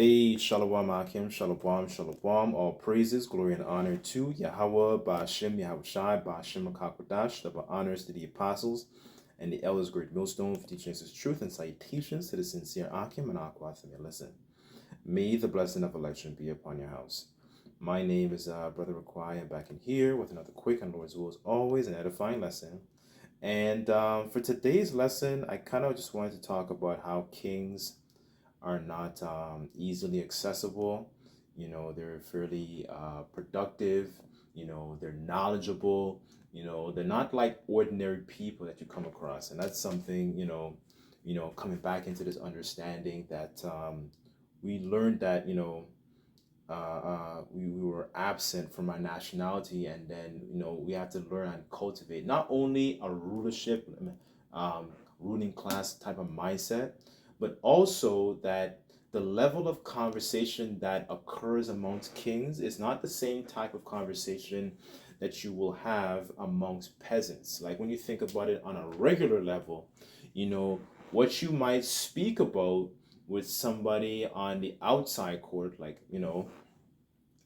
Hey, Shalom Akim, Shalom, Shalom. All praises, glory, and honor to Yahweh, Ba'ashem, Yahushai, Ba'ashem, Akakwadash, double honors to the apostles and the elders, great millstone, for teaching us his truth and salutations to the sincere Akim and Akwatham. Listen, may the blessing of election be upon your house. My name is Brother Requai. I'm back in here with another quick and Lord's will, as always, an edifying lesson. And for today's lesson, I kind of just wanted to talk about how kings are not easily accessible. They're fairly productive. They're knowledgeable. They're not like ordinary people that you come across, and that's something. Coming back into this understanding that we learned that we were absent from our nationality, and then we have to learn and cultivate not only a rulership, ruling class type of mindset, but also that the level of conversation that occurs amongst kings is not the same type of conversation that you will have amongst peasants. Like when you think about it on a regular level, what you might speak about with somebody on the outside court, like,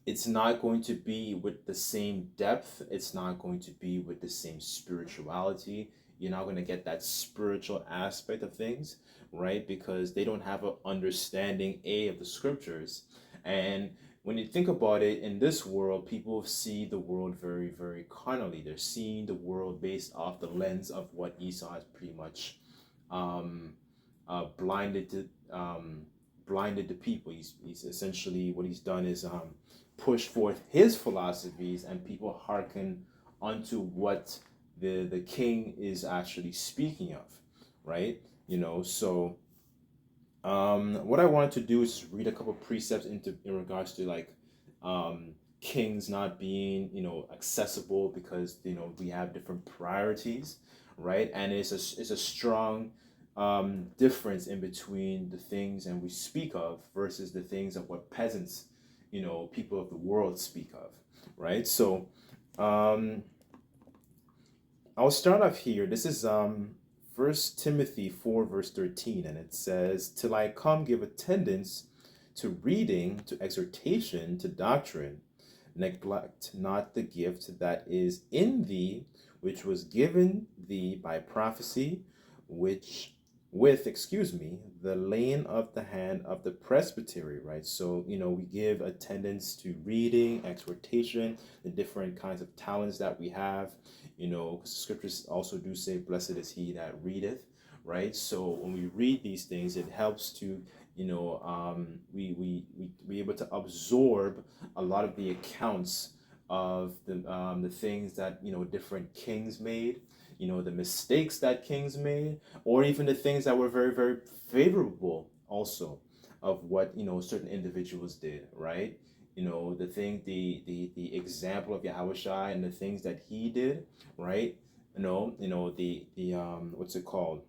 it's not going to be with the same depth. It's not going to be with the same spirituality. You're not going to get that spiritual aspect of things, right? Because they don't have an understanding, of the scriptures. And when you think about it, in this world, people see the world very, very carnally. They're seeing the world based off the lens of what Esau has pretty much blinded to blinded the people. He's essentially, what he's done is push forth his philosophies, and people hearken onto what the king is actually speaking of, right? So what I wanted to do is read a couple precepts in regards to like kings not being accessible, because we have different priorities, right? And it's a strong difference in between the things and we speak of versus the things of what peasants, people of the world speak of, right? So I'll start off here. This is First Timothy 4 verse 13, and it says, "Till I come, give attendance to reading, to exhortation, to doctrine. Neglect not the gift that is in thee, which was given thee by prophecy, which the laying of the hand of the presbytery," right? So, we give attendance to reading, exhortation, the different kinds of talents that we have, because scriptures also do say, "Blessed is he that readeth," right? So when we read these things, it helps to, we able to absorb a lot of the accounts of the things that different kings made, the mistakes that kings made, or even the things that were very, very favorable also of what certain individuals did, right? The example of Yahushua and the things that he did, right? The what's it called?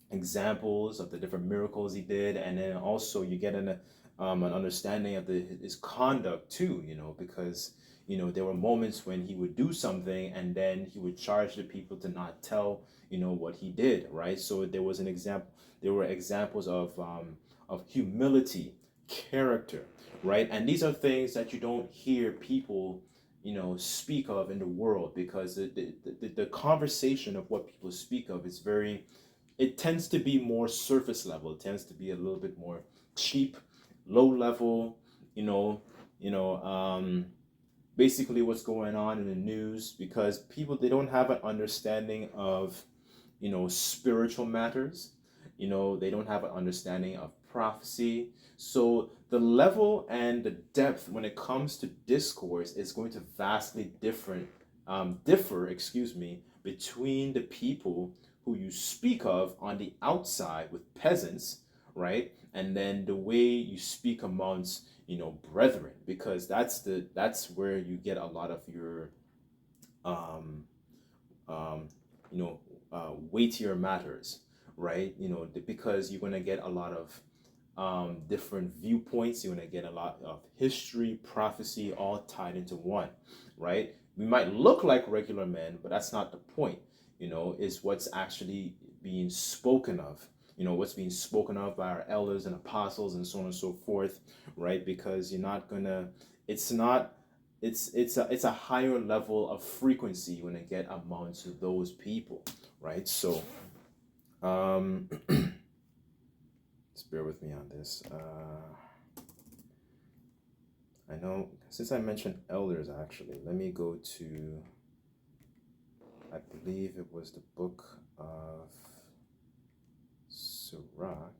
Examples of the different miracles he did, and then also you get an understanding of his conduct too, because there were moments when he would do something and then he would charge the people to not tell what he did, right? So there were examples of humility, character, right? And these are things that you don't hear people speak of in the world, because the conversation of what people speak of is very, it tends to be more surface level. It tends to be a little bit more cheap, low level, you know, you know, um, basically what's going on in the news, because people, they don't have an understanding of, spiritual matters. They don't have an understanding of prophecy. So the level and the depth when it comes to discourse is going to vastly differ, between the people who you speak of on the outside with peasants, right? And then the way you speak amongst, brethren, because that's where you get a lot of your um um weightier matters, right? Because you're going to get a lot of different viewpoints. You're going to get a lot of history, prophecy, all tied into one, right? We might look like regular men, but that's not the point. Is what's actually being spoken of, what's being spoken of by our elders and apostles and so on and so forth, right? Because you're not gonna, it's not, it's a higher level of frequency when it get among to those people, right? So, just bear with me on this. I know since I mentioned elders, actually, let me go to, I believe it was the book of Sirach.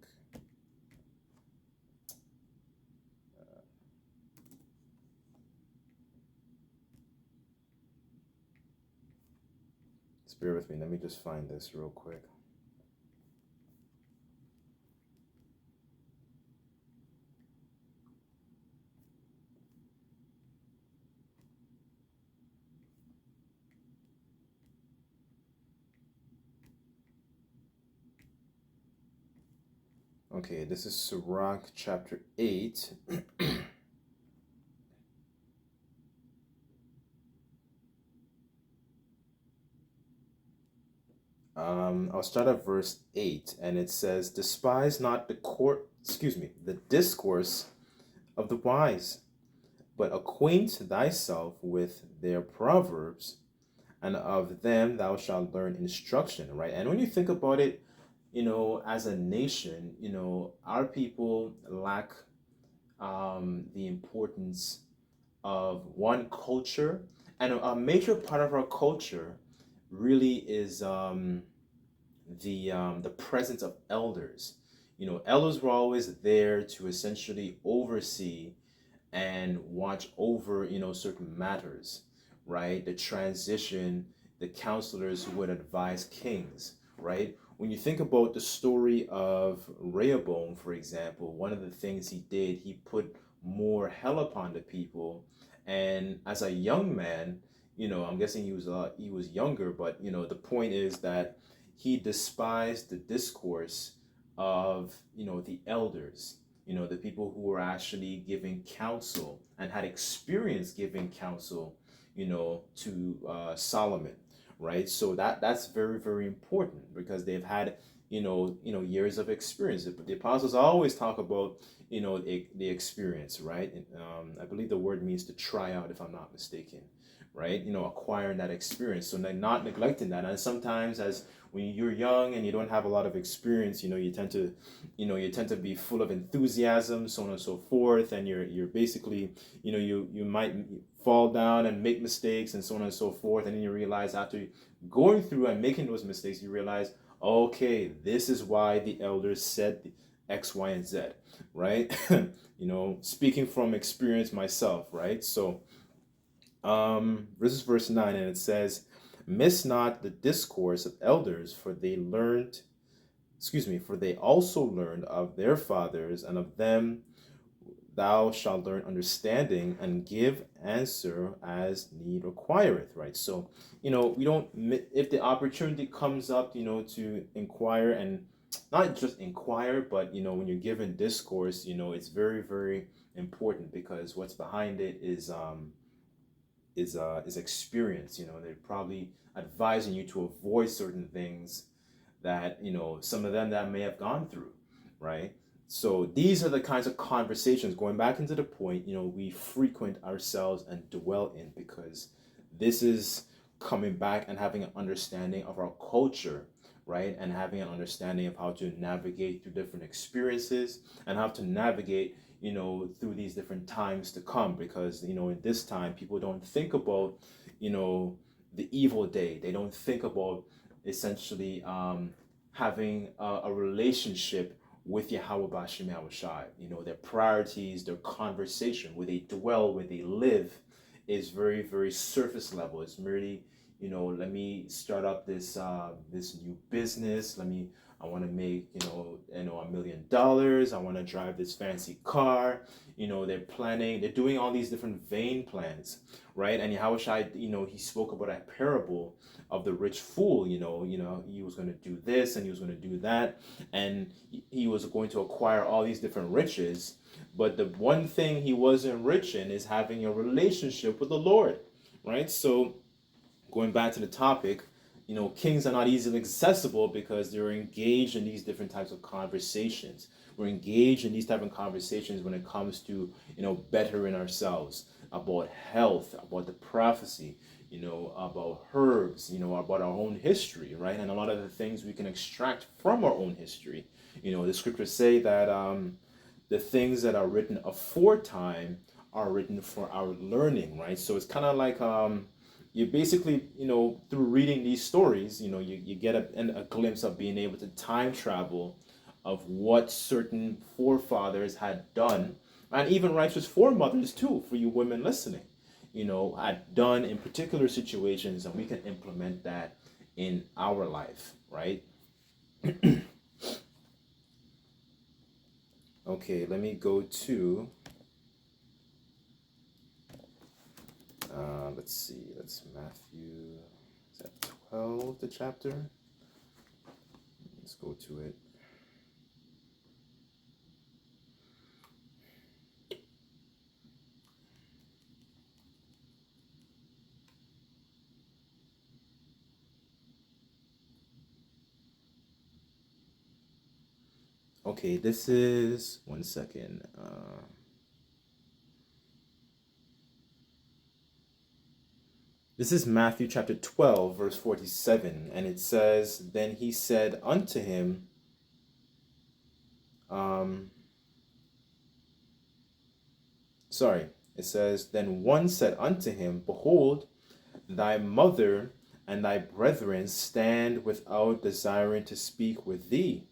Just bear with me. Let me just find this real quick. Okay, this is Sirach chapter 8. I'll start at verse 8, and it says, "Despise not the discourse of the wise, but acquaint thyself with their proverbs, and of them thou shalt learn instruction," right? And when you think about it, as a nation, our people lack the importance of one culture, and a major part of our culture really is the presence of elders. Elders were always there to essentially oversee and watch over certain matters, right? The transition, the counselors who would advise kings, right? When you think about the story of Rehoboam, for example, one of the things he did, he put more hell upon the people, and as a young man, I'm guessing he was younger, but the point is that he despised the discourse of the elders, the people who were actually giving counsel and had experience giving counsel, to Solomon, right? So that's very, very important because they've had, years of experience. The apostles always talk about, the experience, right? And, I believe the word means to try out, if I'm not mistaken, right? Acquiring that experience. So not neglecting that. And sometimes as when you're young and you don't have a lot of experience, you tend to be full of enthusiasm, so on and so forth, and you're basically, you might fall down and make mistakes and so on and so forth, and then you realize after going through and making those mistakes, you realize, okay, this is why the elders said X, Y, and Z, right? Speaking from experience myself, right? So this is verse 9, and it says, "Miss not the discourse of elders, for they also learned of their fathers, and of them thou shalt learn understanding, and give answer as need requireth," right? So, we don't, if the opportunity comes up, to inquire, and not just inquire, but, when you're given discourse, it's very, very important, because what's behind it is experience. They're probably advising you to avoid certain things that some of them that may have gone through, right? So these are the kinds of conversations, going back into the point, we frequent ourselves and dwell in, because this is coming back and having an understanding of our culture, right? And having an understanding of how to navigate through different experiences, and how to navigate through these different times to come, because in this time people don't think about the evil day. They don't think about essentially having a relationship with Yahweh Bashim Yahushai. Their priorities, their conversation, where they dwell, where they live, is very, very surface level. It's merely, let me start up this new business. I want to make, $1 million. I want to drive this fancy car. They're doing all these different vain plans, right? And Yahushai, he spoke about a parable of the rich fool. He was going to do this and he was going to do that, and he was going to acquire all these different riches. But the one thing he wasn't rich in is having a relationship with the Lord, right? So going back to the topic, kings are not easily accessible because they're engaged in these different types of conversations. We're engaged in these type of conversations when it comes to, bettering ourselves, about health, about the prophecy, about herbs, about our own history, right? And a lot of the things we can extract from our own history. The scriptures say that the things that are written aforetime are written for our learning, right? So it's kind of like you basically, through reading these stories, you get a glimpse of being able to time travel of what certain forefathers had done, and even righteous foremothers too, for you women listening, had done in particular situations, and we can implement that in our life, right? Okay, let me go to, let's see, that's Matthew, is that 12, the chapter? Let's go to it. Okay, this is, one second. This is Matthew chapter 12, verse 47, and it says, Then he said unto him, it says, Then one said unto him, Behold, thy mother and thy brethren stand without, desiring to speak with thee.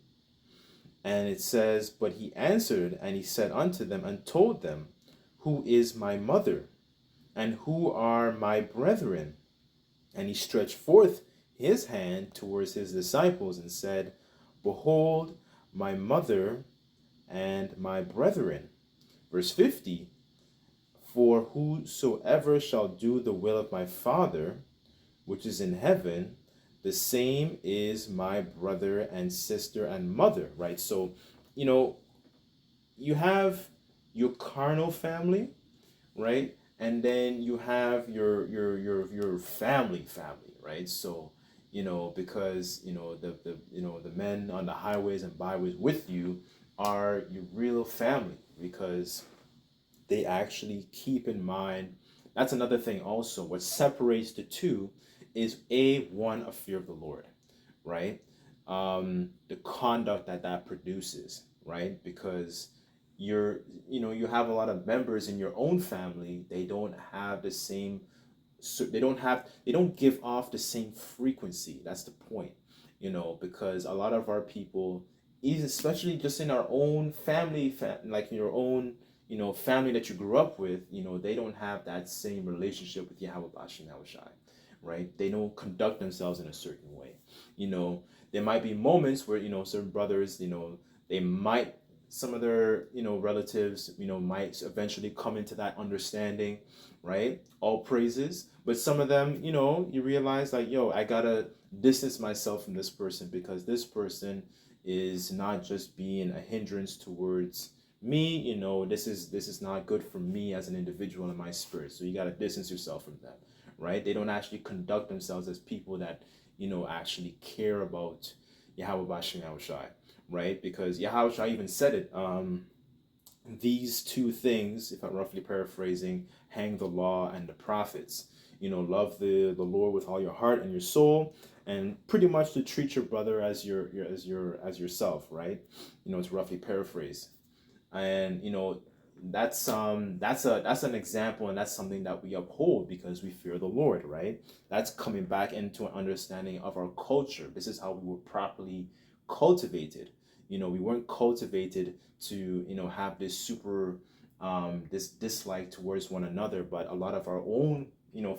And it says, But he answered, and he said unto them, and told them, Who is my mother, and who are my brethren? And he stretched forth his hand towards his disciples, and said, Behold, my mother and my brethren. Verse 50, For whosoever shall do the will of my Father, which is in heaven, the same is my brother and sister and mother, right? So, you have your carnal family, right? And then you have your family, right? So, because the men on the highways and byways with you are your real family, because they actually keep in mind. That's another thing also. What separates the two is a fear of the Lord, right? The conduct that produces, right? Because you have a lot of members in your own family. They don't have the same, so they don't give off the same frequency. That's the point, because a lot of our people, especially just in our own family, like your own, family that you grew up with, they don't have that same relationship with Yahweh Bashim Yahushai, right? They don't conduct themselves in a certain way. There might be moments where, certain brothers, they might, some of their, relatives, might eventually come into that understanding, right? All praises. But some of them, you realize like, I gotta distance myself from this person, because this person is not just being a hindrance towards me. This is not good for me as an individual in my spirit. So you got to distance yourself from them, right? They don't actually conduct themselves as people that actually care about Yahweh Bashim Yahushai, right? Because Yahushua even said it, these two things, if I'm roughly paraphrasing, hang the law and the prophets. Love the Lord with all your heart and your soul, and pretty much to treat your brother as as yourself, right? To roughly paraphrase. And that's an example, and that's something that we uphold because we fear the Lord, right? That's coming back into an understanding of our culture. This is how we were properly cultivated. We weren't cultivated to have this super this dislike towards one another, but a lot of our own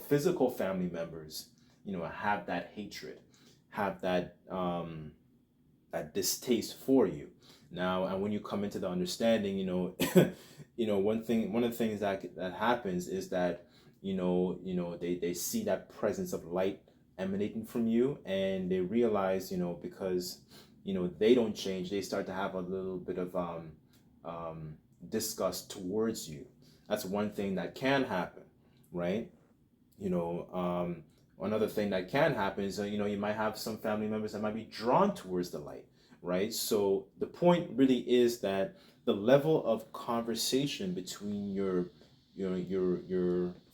physical family members have that hatred, have that that distaste for you. Now, and when you come into the understanding, one of the things that happens is that they see that presence of light emanating from you, and they realize, because they don't change, they start to have a little bit of disgust towards you. That's one thing that can happen, right? Another thing that can happen is, you might have some family members that might be drawn towards the light, right? So the point really is that the level of conversation between your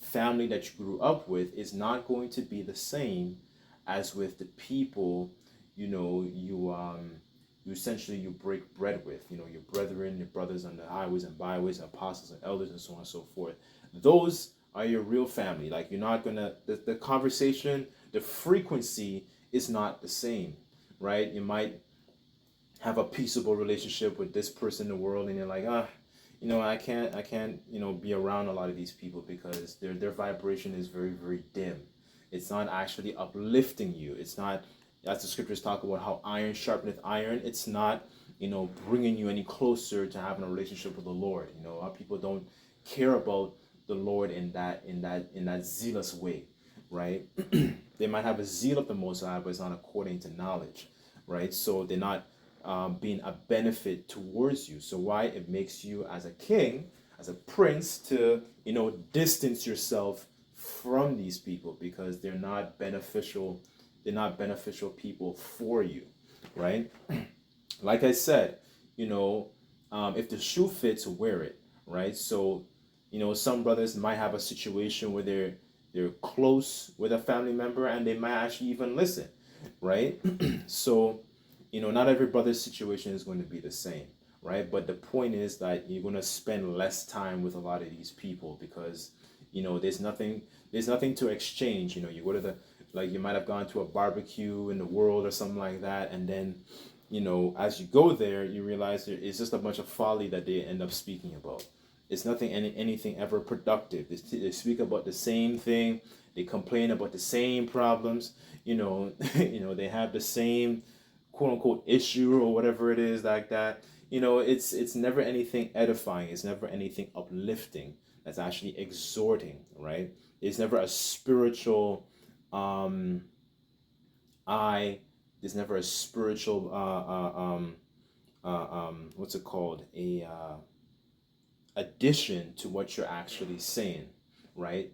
family that you grew up with is not going to be the same as with the people, you essentially you break bread with, your brethren, your brothers on the highways and byways, apostles and elders, and so on and so forth. Those are your real family. Like, you're not gonna, the conversation, the frequency is not the same, right? You might have a peaceable relationship with this person in the world, and you're like, I can't, be around a lot of these people because their vibration is very, very dim. It's not actually uplifting you. It's not, as the scriptures talk about how iron sharpeneth iron. It's not, bringing you any closer to having a relationship with the Lord. Our people don't care about the Lord in that zealous way, right? They might have a zeal of the Most High, but it's not according to knowledge, right? So they're not being a benefit towards you. So why it makes you as a king, as a prince, to distance yourself from these people, because they're not beneficial. They're not beneficial people for you, right? Like I said, if the shoe fits, wear it, right? So some brothers might have a situation where they're close with a family member, and they might actually even listen, right? So not every brother's situation is going to be the same, right? But the point is that you're going to spend less time with a lot of these people, because there's nothing to exchange. You go to like, you might have gone to a barbecue in the world or something like that, and then as you go there, you realize it's just a bunch of folly that they end up speaking about. It's nothing, anything ever productive. They speak about the same thing. They complain about the same problems. They have the same quote unquote issue or whatever it is, like that. It's never anything edifying. It's never anything uplifting that's actually exhorting, right? It's never a spiritual eye. There's never a spiritual what's it called, a addition to what you're actually saying, right?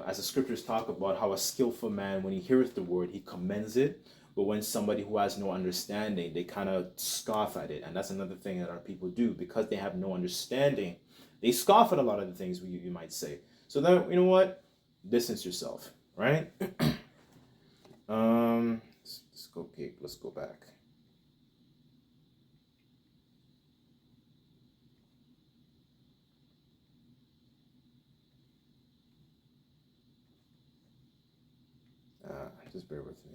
As the scriptures talk about how a skillful man, when he heareth the word, he commends it. But when somebody who has no understanding, they kind of scoff at it. And that's another thing that our people do, because they have no understanding. They scoff at a lot of the things you might say. So then, you know what? Distance yourself, right? Let's go back. Just bear with me.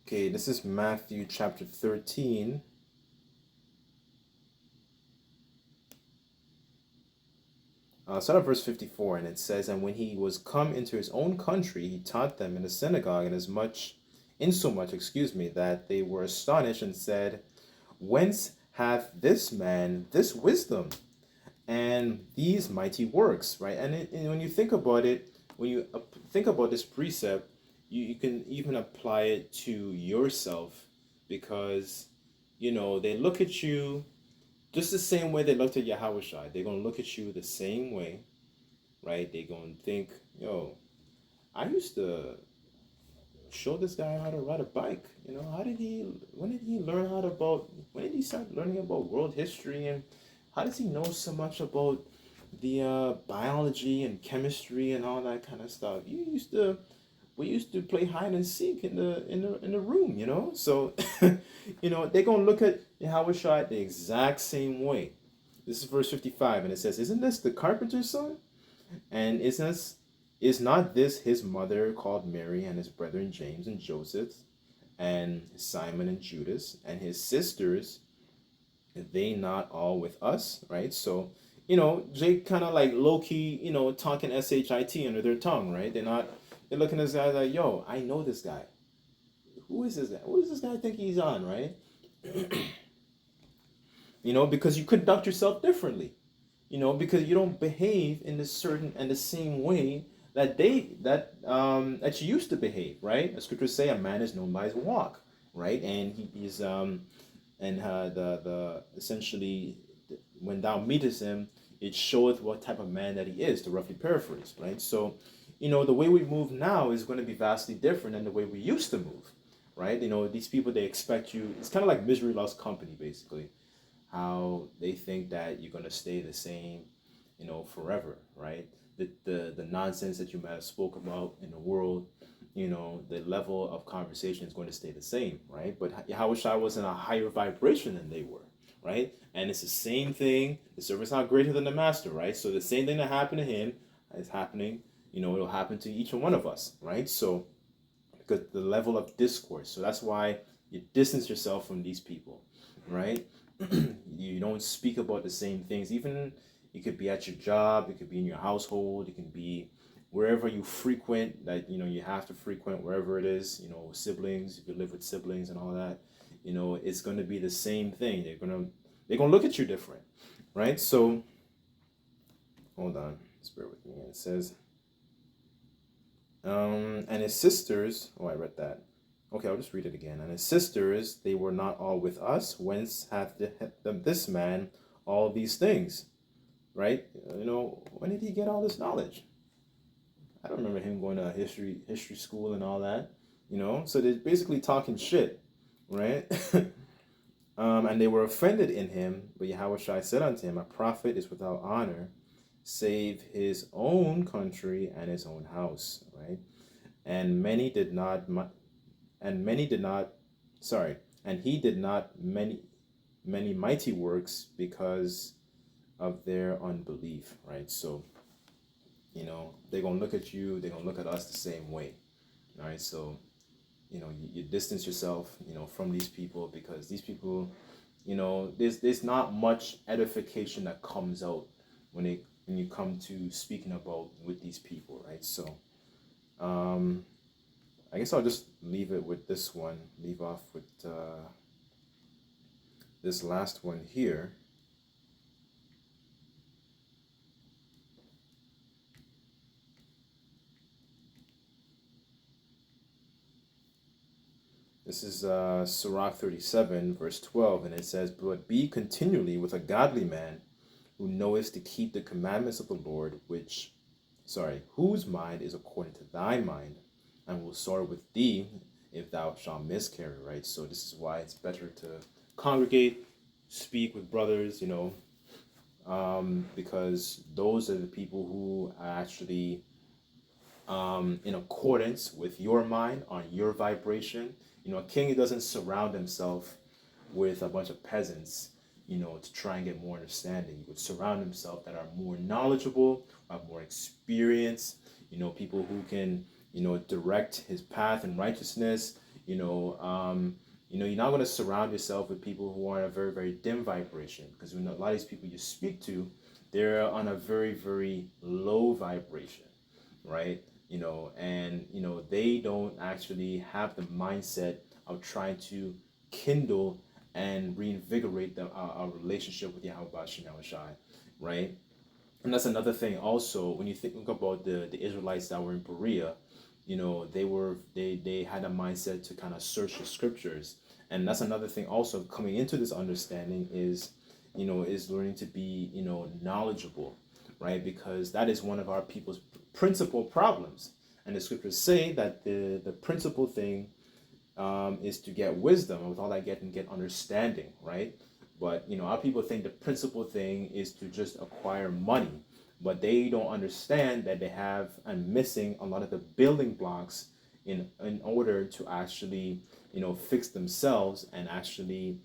Okay, this is Matthew chapter 13. Start at verse 54, and it says, "And when he was come into his own country, he taught them in the synagogue, insomuch, that they were astonished, and said, Whence hath this man this wisdom and these mighty works?" Right? And when you think about it, when you think about this precept, you can even apply it to yourself, because they look at you just the same way they looked at Yahushua. They're going to look at you the same way, right? They're going to think, yo, I used to show this guy how to ride a bike. When did he start learning about world history, and how does he know so much about the biology and chemistry and all that kind of stuff? We used to play hide and seek in the room. So they're gonna look at Yahushua the exact same way. This is verse 55, and it says, "Isn't this the carpenter's son? And is not this his mother called Mary, and his brethren James and Joseph, and Simon and Judas, and his sisters, are they not all with us?" Right? So Jake kind of like low-key, talking shit under their tongue, right? They're looking at this guy like, yo, I know this guy. Who is this guy? What does this guy think he's on, right? Because you conduct yourself differently. Because you don't behave in the certain and the same way that you used to behave, right? The scriptures say a man is known by his walk, right? And he is and the essentially when thou meetest him, it showeth what type of man that he is, to roughly paraphrase, right? So, the way we move now is going to be vastly different than the way we used to move, right? These people, they expect you. It's kind of like misery loves company, basically. How they think that you're going to stay the same, forever, right? The nonsense that you might have spoke about in the world, the level of conversation is going to stay the same, right? But Yahushua was in a higher vibration than they were, right? And it's the same thing. The servant's not greater than the master, right? So the same thing that happened to him is happening, it'll happen to each one of us, right? So because the level of discourse. So that's why you distance yourself from these people, right? You don't speak about the same things. Even it could be at your job, it could be in your household, it can be wherever you frequent, that you have to frequent, wherever it is, siblings, if you live with siblings and all that, it's going to be the same thing. They're gonna look at you different, right? So hold on, just bear with me. It says and his sisters, I read that. Okay, I'll just read it again. And his sisters, they were not all with us. Whence hath this man all these things? Right? When did he get all this knowledge? I don't remember him going to history school and all that. So they're basically talking shit, right? And they were offended in him. But Yahushua said unto him, a prophet is without honor, save his own country and his own house, right? And he did not many mighty works because of their unbelief, right? So, they're gonna look at you, they're gonna look at us the same way. All right, so you distance yourself, from these people, because these people, there's not much edification that comes out when you come to speaking about with these people, right? So I guess I'll just leave it with this one, leave off with this last one here. This is Sirach 37, verse 12, and it says, but be continually with a godly man who knoweth to keep the commandments of the Lord, whose mind is according to thy mind, and will soar with thee if thou shalt miscarry, right? So this is why it's better to congregate, speak with brothers, because those are the people who are actually in accordance with your mind, on your vibration. A king doesn't surround himself with a bunch of peasants, to try and get more understanding. He would surround himself that are more knowledgeable, have more experience, people who can, direct his path in righteousness. You're not going to surround yourself with people who are in a very, very dim vibration, because a lot of these people you speak to, they're on a very, very low vibration, right? They don't actually have the mindset of trying to kindle and reinvigorate our relationship with Yahweh Shai, right? And that's another thing also, when you think about the Israelites that were in Berea, they had a mindset to kind of search the scriptures. And that's another thing also coming into this understanding is learning to be, knowledgeable, right? Because that is one of our people's principal problems. And the scriptures say that the principal thing is to get wisdom, and with all that get understanding, right? But our people think the principal thing is to just acquire money, but they don't understand that they have and missing a lot of the building blocks in order to actually fix themselves and actually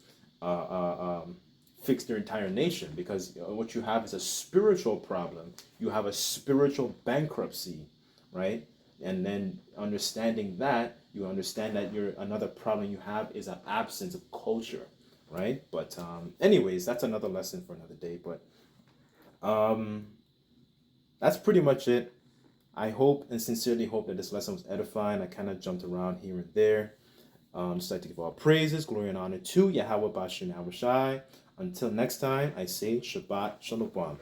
fix their entire nation. Because what you have is a spiritual problem. You have a spiritual bankruptcy, right? And then understanding that, you understand that another problem you have is an absence of culture, right? But anyways, that's another lesson for another day. But that's pretty much it. I hope and sincerely hope that this lesson was edifying. I kind of jumped around here and there. Just like to give all praises, glory, and honor to Yahweh Bashem Yahweh Shai. Until next time, I say Shabbat Shalom.